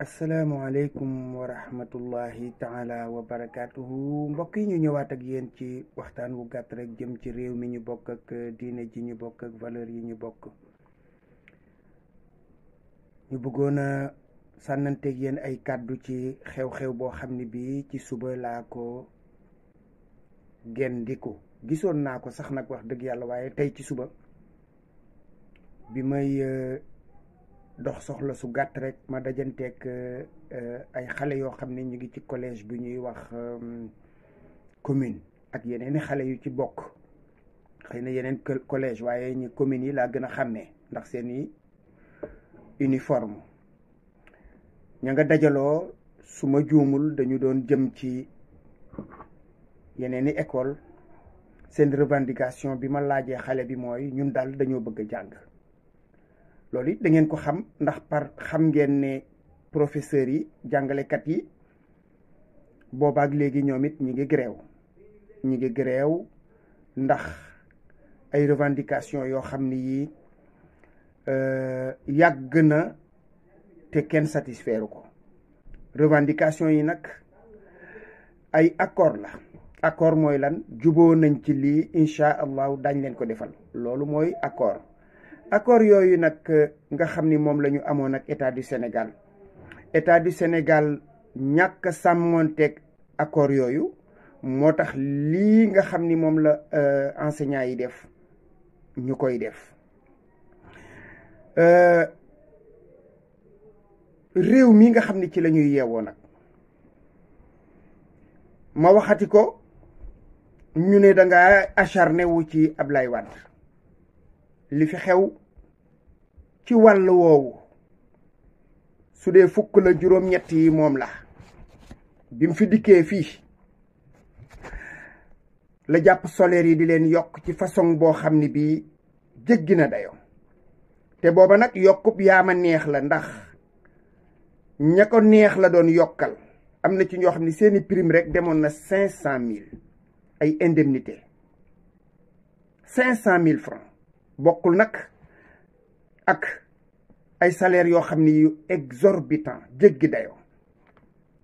asalaamaaleykum wa rahmatullahi taala wa barakaatuhu mbokk yi ñu ñëwaat ak yéen ci waxtaan wu gàtt rek jëm ci réew mi ñu bokk ak diine ji ñu bokk ak valeur yi ñu bokk. ñu bëggoon a sànnanteeg yéen ay kàddu ci xew-xew boo xam ne bii ci suba laa ko gendiku gisoon naa ko sax nag wax dëgg yàlla, waaye tey ci suba bi may dox soxla su gàtt rek ma dajanteeg ay xale yoo xam ne ñu ngi ci collège bi ñuy wax commune ak yeneen i xale yu ci bokk, xëy na yeneen collège waaye ñi communes yi laa gën a xàmmee ndax seeni uniforme. ña nga dajaloo su ma juumul dañu doon jëm ci yeneen i école. seen revendication bi ma laajee xale bi mooy ñun daal dañoo bëgg a jàng. loolu it da ngeen ko xam ndax xam ngeen ne professeurs yi jàngalekat yi boobaak léegi ñoom it ñi ngi gréew ndax ay revendication yoo xam ni yii yàgg na te kenn satisfaire ko. revendication yi nag ay accord la. accord mooy lan? juboo nañ ci lii incha allahu dañ leen ko defal, loolu mooy accord. accord yooyu nag nga xam ni moom la ñu amoon ak état du Sénégal. état du Sénégal ñàkk sàmmoonteeg accord yooyu moo tax lii nga xam ni moom la enseignants yi def ñu koy def. réew mi nga xam ni ci la ñuy yeewoo nag ma waxati ko, ñu ne da nga acharné wu ci Ablaye Wade. li fi xew ci wàll woowu su dee fukk la juróom-ñett yi moom la. bi mu fi dikkee fii la jàpp solaire yi di leen yokk ci façon boo xam ni bii jéggi na dayoo. te booba nag yokkub yaama neex la, ndax ña ko neex la doon yokkal. am na ci ñoo xam ne seeni prime rek demoon na 500 000 ay indemnité 500 000 francs. bokkul nag ak ay salaire yoo xam ni yu exorbitant jéggi dayoo.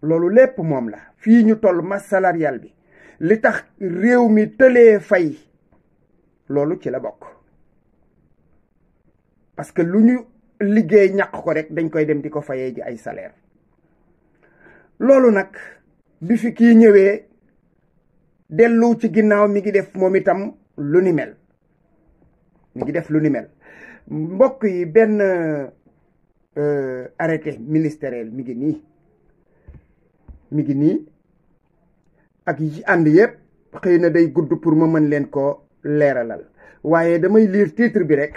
loolu lépp moom la. fii ñu toll masse salariale bi li tax réew mi tëlee fay loolu ci la bokk, parce que lu ñu liggéey ñàq ko rek dañ koy dem di ko fayee ji ay salaire. loolu nag bi fi kii ñëwee dellu ci ginnaaw mi ngi def moom itam lu ni mel. mbokk yi benn arrêté ministériel mi ngi nii ak yi ci ànd yépp xëy na day gudd pour ma mën leen ko leeralal, waaye damay lire titre bi rek.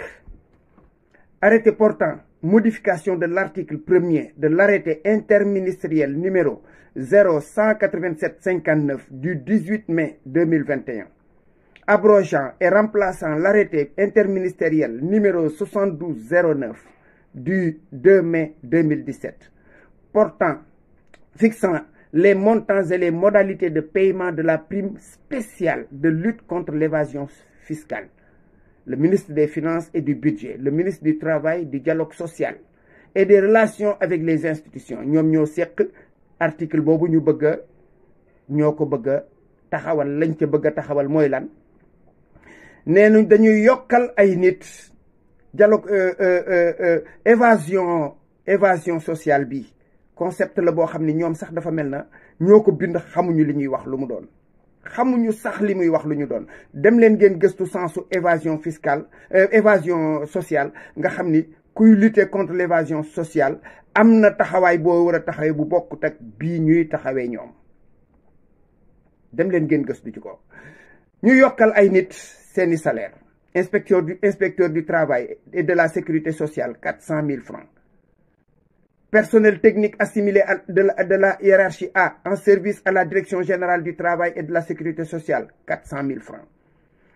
arrêté portant modification de l'article 1er de l'arrêté interministériel numéro 0-187-59 du 18 mai 2021 abrogeant et remplaçant l'arrêté interministériel numéro 7209 du 2 mai 2017 fixant les montants et les modalités de paiement de la prime spéciale de lutte contre l'évasion fiscale. Le ministre des Finances et du Budget, le ministre du Travail, du Dialogue social et des relations avec les institutions ñoom ñoo seq article boobu ñoo ko bëgg a taxawal. lañ ca bëgg a taxawal mooy lan? nee nañ dañuy yokkal ay nit dialogue évasion sociale bi concept la boo xam ne ñoom sax dafa mel na ñoo ko bind, xamuñu li ñuy wax lu mu doon. xamuñu sax li muy wax lu ñu doon. dem leen ngeen gëstu sensu évasion fiscale évasion sociale nga xam ni kuy lutter contre l'évasion sociale am na taxawaay boo war a taxawee bu bokkut ak bii ñuy taxawee ñoom. dem leen ngeen gëstu ci ko. ñu yokkal ay nit seeni salaire. inspecteur du travail et de la sécurité sociale 400 000 francs. personnel technique assimilé de la hiérarchie A en service à la direction générale du travail et de la sécurité sociale 400 000 francs.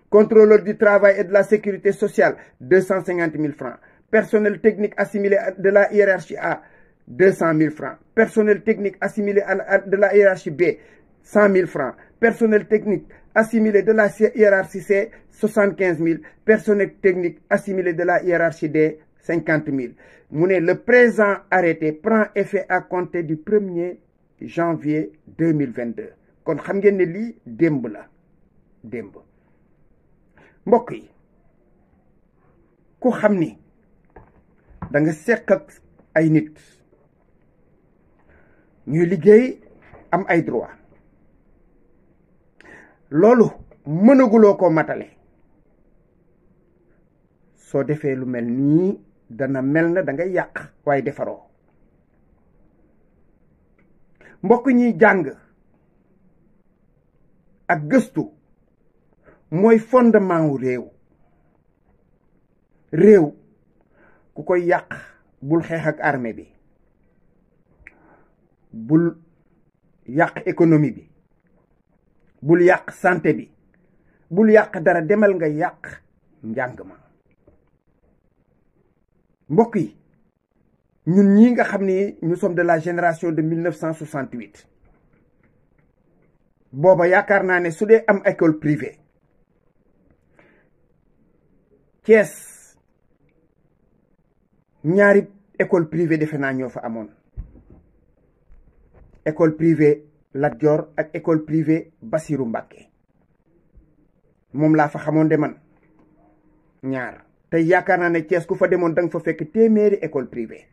contrôleur du travail et de la sécurité sociale 250 000 francs. personnel technique assimilé de la hiérarchie A 200 000 francs. personnel technique assimilé de la hiérarchie B 100 000 francs. personnel technique assimilé de la hiérarchie C 75 000. personnel technique assimilé de la hiérarchie D 50 000 mu ne le présent arrêté prend effet à compter du 1er janvier 2022 kon xam ngeen ne lii démb la démb mbokk yi ku xam ni da nga seq ak ay nit ñuy liggéey am ay droit loolu mënaguloo ko matale soo defee lu mel nii dana mel na da ngay yàq waaye defaroo mbokk ñiy jàng ak gëstu mooy fondement wu réew ku koy yàq bul xeex ak armée bi bul yàq économie bi bul yàq santé bi bul yàq dara demal nga yàq njàng ma mbokk yi ñun ñi nga xam ni nous sommes de la génération de 1968 booba yaakaar naa ne su dee am école privée Thiès ñaari école privée defe naa ñoo fa amoon école privée Lat Dior ak école privée Bassirou Mbacké moom laa fa xamoon de man ñaar tey yaakaar naa ne Thiès ku fa demoon da nga fa fekk téeméeri école privée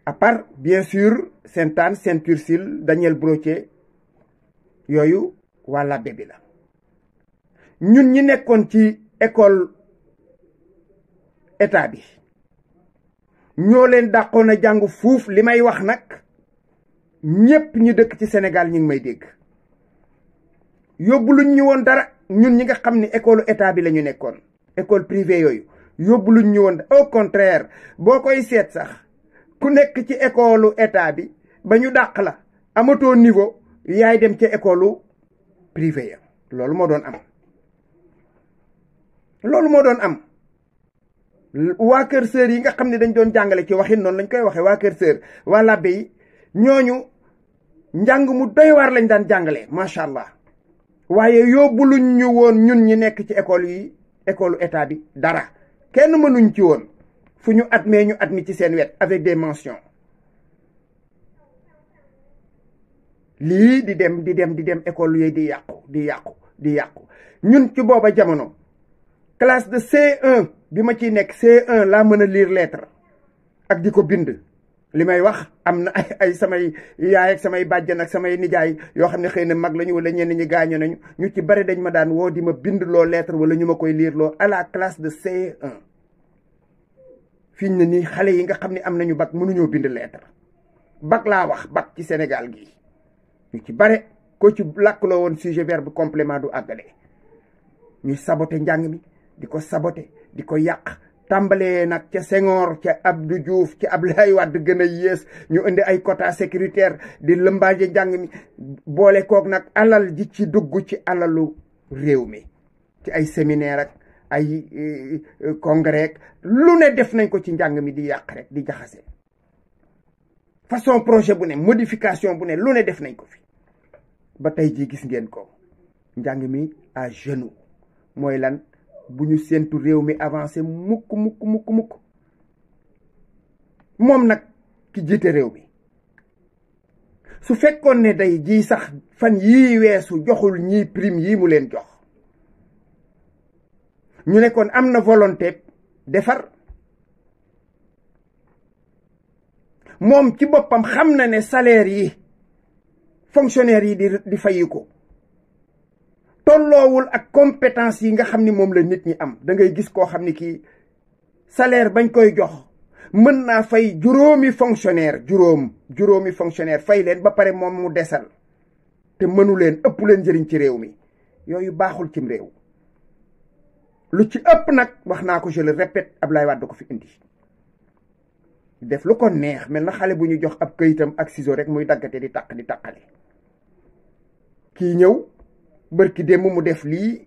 à part bien sûr Sainte-Anne Sainte-Ursule Daniel Brottier yooyu waa labbe bi la ñun ñi nekkoon ci école état bi ñoo leen dàqoon a jàng fuuf li may wax nag ñépp ñu dëkk ci Sénégal ñu ngi may dégg yóbbu luñ ñu woon dara ñun ñi nga xam ne école état bi la ñu nekkoon école privée yooyu yóbbu luñ ñu woon au contraire boo koy seet sax ku nekk ci école état bi ba ñu dàq la amatoo niveau yaay dem ca école privée ya loolu moo doon am waa kër sœur yi nga xam ne dañ doon jàngale ci waxin noonu lañ koy waxee waa kër sœur waa labbe yi ñooñu njàng mu doy waar lañ daan jàngale macha allah waaye yóbbu luñ ñu woon ñun ñi nekk ci école état bi dara kenn mënuñ ci woon fu ñu admis ci seen wet avec des mentions lii di dem école yooyu di yàqu ñun ci booba jamono classe de C1 bi ma ciy nekk C1 laa mën a lire lettre ak di ko bind li may wax am na ay samay yaay ak samay bàjjan ak samay nijaay yoo xam ne xëy na mag lañu wala ñenn ñi gaaño nañu ñu ci bari dañ ma daan woo di ma bind loo lettre wala ñu ma koy lire loo à la classe de C1 fiñ ne nii xale yi nga xam ne am nañu bac mënuñoo bind lettre bac laa wax bac ci Sénégal gi ñu ci bare ko ci làkkloo woon sujet verbe complément du àggale ñuy saboté njàng mi di ko saboté di ko yàq tàmbalee nag ca Senghor ca Abdou Diouf ca Abdoulaye Wade gën a yées ñu indi ay quota sécuritaire di lëmbaaje njàng mi boole kook nag alal ji ci dugg ci alalu réew mi ci ay séminaire ak ay congrès lu ne def nañ ko ci njàng mi di yàq rek di jaxase façon projet bu ne modification bu ne lu ne def nañ ko fi ba tey jii gis ngeen ko njàng mi à genoux mooy lan bu ñu séentu réew mi avancé mukk moom nag ki jiite réew mi su fekkoon ne day ji sax fan yii weesu joxul ñii prime yii mu leen jox ñu nekkoon am na volonté defar moom ci boppam xam na ne salaire yi fonctionnaire yi di fayi ko tolloowul ak compétence yi nga xam ni moom la nit ñi am da ngay gis koo xam ni kii salaire bañ koy jox mën naa fay juróomi fonctionnaire fay leen ba pare moom mu desal te mënu leen ëpp leen njëriñ ci réew mi yooyu baaxul cim réew lu ci ëpp nag wax naa ko je le répète Ablaye Wade ko fi indi def lu ko neex mel na xale bu ñu jox ab këyitam ak ciseau rek muy daggate di taqale kii ñëw bërki démb mu def lii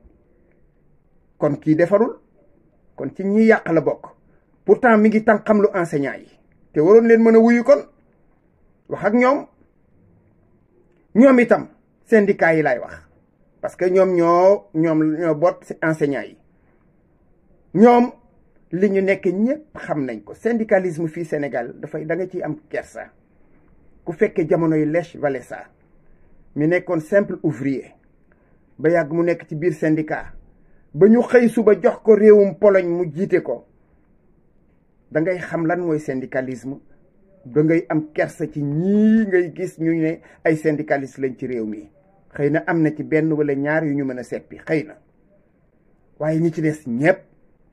kon kii defarul kon ci ñi yàq la bokk pourtant mi ngi tànqam lu enseignant yi te waroon leen mën a wuyu kon wax ak ñoom itam syndicat yi laay wax parce que ñoom ñoo boot enseignant yi ñoom li ñu nekk ñépp xam nañ ko. syndicalisme fii Sénégal da nga ciy am kersa. ku fekkee jamonoy Lech Walesa mi nekkoon simple ouvrier ba yàgg mu nekk ci biir syndicat ba ñu xëy suba jox ko réewum Pologne mu jiite ko, da ngay xam lan mooy syndicalisme. da ngay am kersa ci ñii ngay gis ñu ne ay syndicaliste lañ ci réew mi. xëy na am na ci benn wala ñaar yu ñu mën a seppi, xëy na, waaye ñi ci des ñépp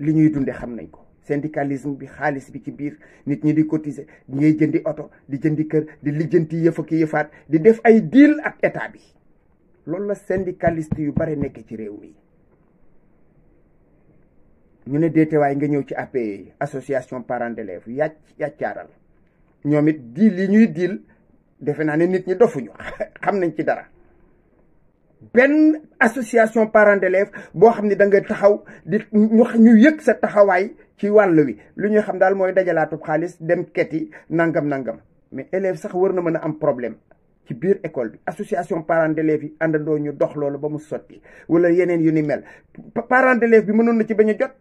li ñuy dunde xam nañ ko. syndicalisme bi xaalis bi ci biir, nit ñi di cotiser, ngay jëndi oto, di jëndi kër, di lijjanti yëf ak yëfaat, di def ay deal ak état bi. loolu la syndicaliste yu bare nekk ci réew mi. ñu ne déetewaay nga ñëw ci APE, association parents d'élèves, yàccaaral ñoom it diil yi ñuy diil, defe naa ne nit ñi dofuñu xam nañ ci dara. benn association parents d'élèves boo xam ne da nga taxaw di ñu yëg sa taxawaay ci wàll wi, lu ñuy xam daal mooy dajalaatub xaalis dem keti nangam mais élève sax war na mën a am problème ci biir école bi. association parents d'élèves yi àndandoo ñu dox loolu ba mu sotti, wala yeneen yu ni mel. parents d'élèves bi mënoon na ci bañ a jot,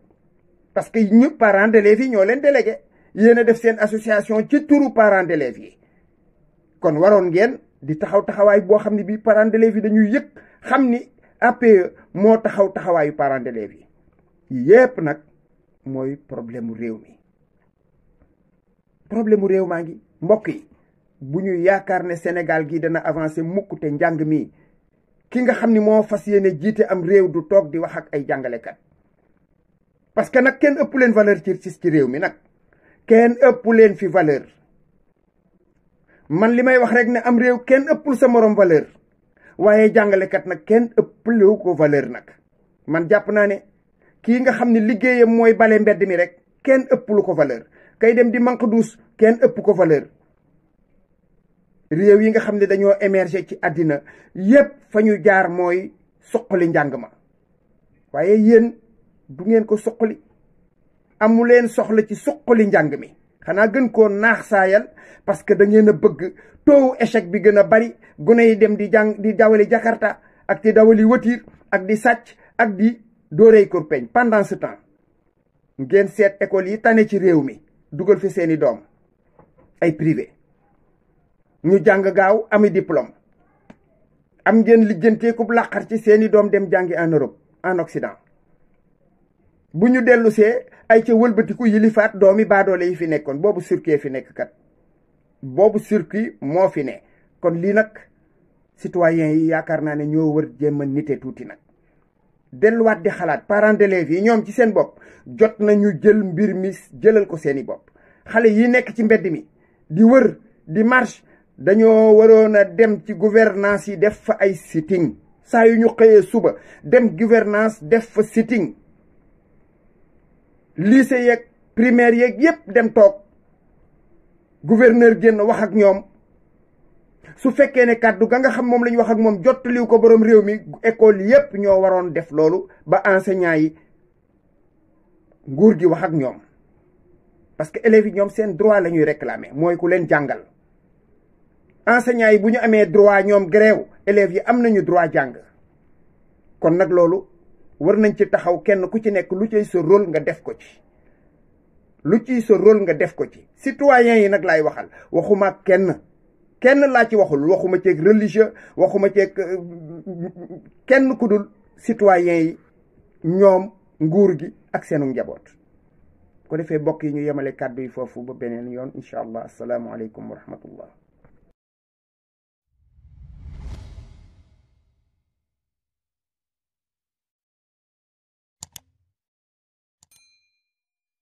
parce que ñu parents d'élèves yi ñoo leen délégué, yéen a def seen association ci turu parents d'élèves yi. kon waroon ngeen di taxawaay boo xam ne bii parents d'élèves yi dañuy yëg xam ni APE moo taxawaayu parents d'élèves yi. yépp nag mooy problème mu réew mi. problème mu réew maa ngi mbokk yi, bu ñu yaakaar ne Sénégal gi dana avancer mukk te njàng mi ki nga xam ni moo fas yéene jiite am réew du toog di wax ak ay jàngalekat. parce que nag kenn ëpp leen valeur ci réew mi nag. kenn ëpp leen fi valeur. man li may wax rek ne am réew kenn ëppul sa morom valeur, waaye jàngalekat nag kenn ëpplewu ko valeur nag. man jàpp naa ne kii nga xam ne liggéeyam mooy bale mbedd mi rek kenn ëpplu ko valeur. kay dem di manque douce kenn ëpp ko valeur. réew yi nga xam ne dañoo émerger ci àddina yépp fa ñu jaar mooy suqali njàng ma, waaye yéen du ngeen ko suqali. amu leen soxla ci suqali njàng mi, xanaa gën koo naax saayal, parce que da ngeen a bëgg taux échec bi gën a bari. gune yi dem di dawali jakarta ak di dawali watiir ak di sàcc ak di dóorey kurpeñ. pendant ce temps ngeen seet école yi tane ci réew mi dugal fi seeni doom, ay privé, ñu jàng gaaw ami diplôme. am ngeen lijjanteekub làqar ci seeni doom dem jàngi en Europe, en Occident. bu ñu dellusee ay ca wëlbatiku yilifaat doomi baadoole yi fi nekkoon. boobu circuit fi nekk kat, boobu circuit moo fi ne. kon lii nag citoyens yi yaakaar naa ne ñoo wër jéem a nite tuuti nag, delluwaat di xalaat. parents d'élèves yi ñoom ci seen bopp jot nañu jël mbir mi jëlal ko seeni bopp. xale yi nekk ci mbedd mi di wër di marche, dañoo waroon a dem ci gouvernance yi def fa ay sitting. saa yu ñu xëyee suba dem gouvernance def fa sitting. lycée yeeg primaire yeeg yépp dem toog, gouverneur génn wax ak ñoom. su fekkee ne kàddu ga nga xam moom la ñu wax ak moom jottaliw ko borom réew mi, école yépp ñoo waroon def loolu ba enseignants yi nguur gi wax ak ñoom. parce que élèves yi ñoom seen droit la ñuy réclamer, mooy ku leen jàngal. enseignants yi bu ñu amee droit ñoom grève, élèves yi am nañu droit jàng. kon nag loolu war nañ ci taxaw, kenn ku ci nekk lu ciy sa rôle nga def ko ci. lu ciy sa rôle nga def ko ci. citoyens yi nag laay waxal, waxuma kenn laa ci waxuma ceeg religieux, waxuma ceeg kenn ku dul citoyens yi, ñoom nguur gi ak seenu njaboot. ko defee bokk yi ñu yemale kàddu yi foofu ba beneen yoon incha allah. asalaamualeykum wa rahmatullah.